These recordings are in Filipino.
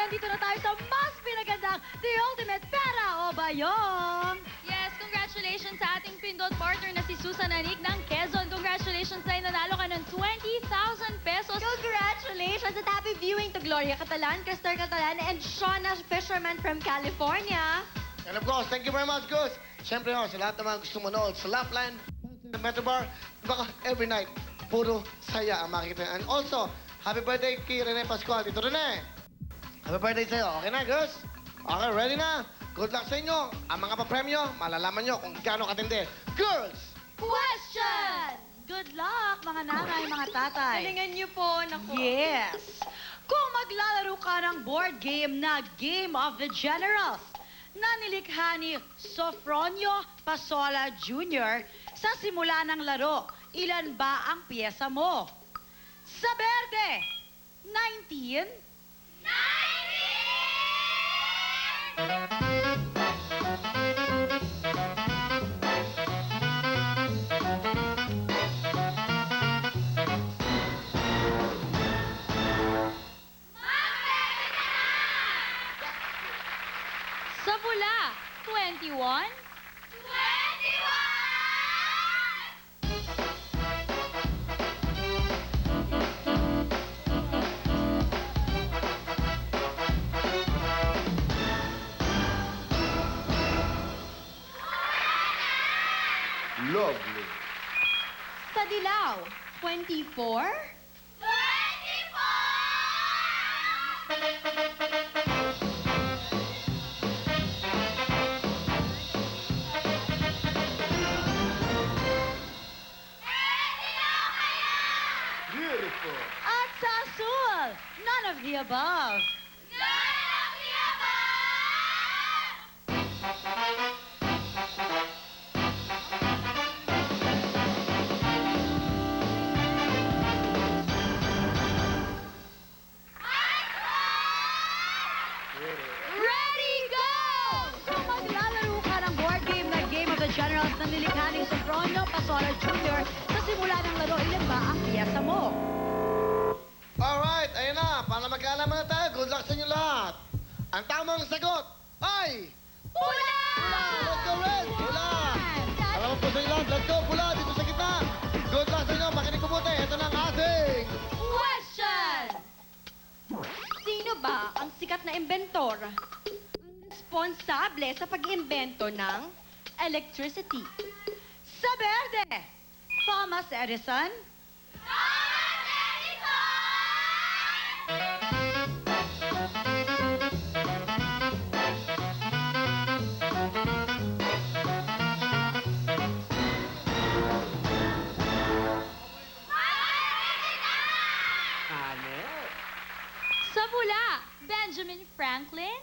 nandito na tayo sa mas pinagandang The Ultimate Pera o Bayong. Yes, congratulations sa ating pindot partner na si Susan Anik ng Quezon. Congratulations sa'yo, nanalo ka ng 20,000 pesos. Congratulations at happy viewing to Gloria Catalan, Crystal Catalan, and Shauna Fisherman from California. And of course, thank you very much, Gus. Siyempre sa lahat ng mga gusto manood sa Lapland, sa Metro Bar, baka every night, puro saya ang makikita. And also, happy birthday kay Rene Pascual. Dito, Rene. Happy birthday sa'yo. Okay na, Gus? Okay, ready na? Good luck sa inyo. Ang mga papremyo, malalaman nyo kung gaano katindi. Girls! Question! Good luck, mga nanay, mga tatay. Galingan niyo po, naku. Yes! Kung maglalaro ka ng board game na Game of the Generals na nilikha ni Sofronio Pasola Jr. sa simula ng laro, ilan ba ang piyesa mo? Sa berde, 19. Sa pula, 21. Lovely. Sa dilaw, 24. Beautiful. At sa asul, none of the above. Ready, go! Kung maglalaro ka ng board game na Game of the Generals na nilikha ni Sofronio Pasola Jr. sa simula ng laro, ilan ba ang piyesa mo? Alright, ayun na. Para magkaalaman na tayo, good luck sa inyo lahat. Ang tamang sagot ay... Pula! Let's go, Red! Pula! Alam mo po sa inyo lahat, let's go, pula! Dito sa gitna! Good luck sa inyo, makinig ko buti. Ito na ang ating... Question! Sino ba ang sikat na inventor? Ang responsable sa pag-imbento ng electricity? Sa berde, Thomas Edison. Sa pula, Benjamin Franklin.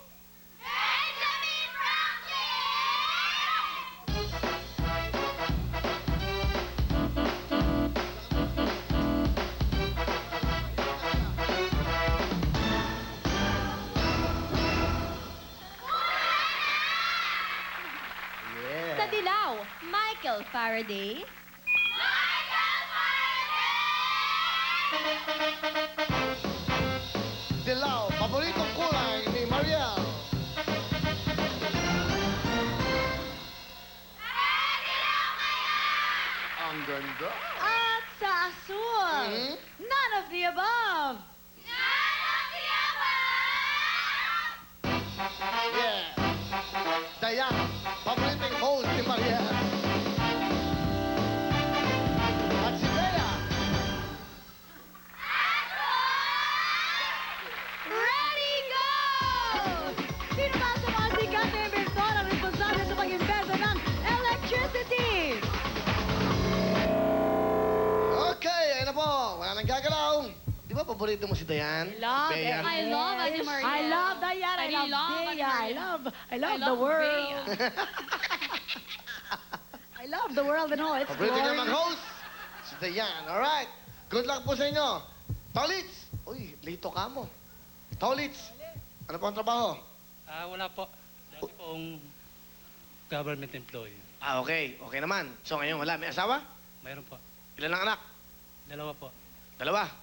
Sa dilaw, Michael Faraday. Dilaw, paboritong kulay ni Mariel. Ang ganda. At sa asul, Mhm. none of the above. Yeah. Dayan, paboritong host ni Mariel. At si Bea. Ready, go! Sino ba sa mga sikat na inventor ang responsable sa pag-imbento ng electricity? Okay, ayun na po. Wala nang gagalaw. Di ba paborito mo si Dayan? Love Bea. it. I love Ate Maria. I love Diana. I I love love Ate Bea. I Maria. love I the love world. Bea. I love the world and all its Paborito niya glory. mag-host? Si Dayan. Alright. Good luck po sa inyo. Tolits! Uy, lito ka mo. Tolits! Ano po ang trabaho? Wala po. Dati pong government employee. Okay. Okay naman. So ngayon wala. May asawa? Mayroon po. Ilan ang anak? 2 po. 2.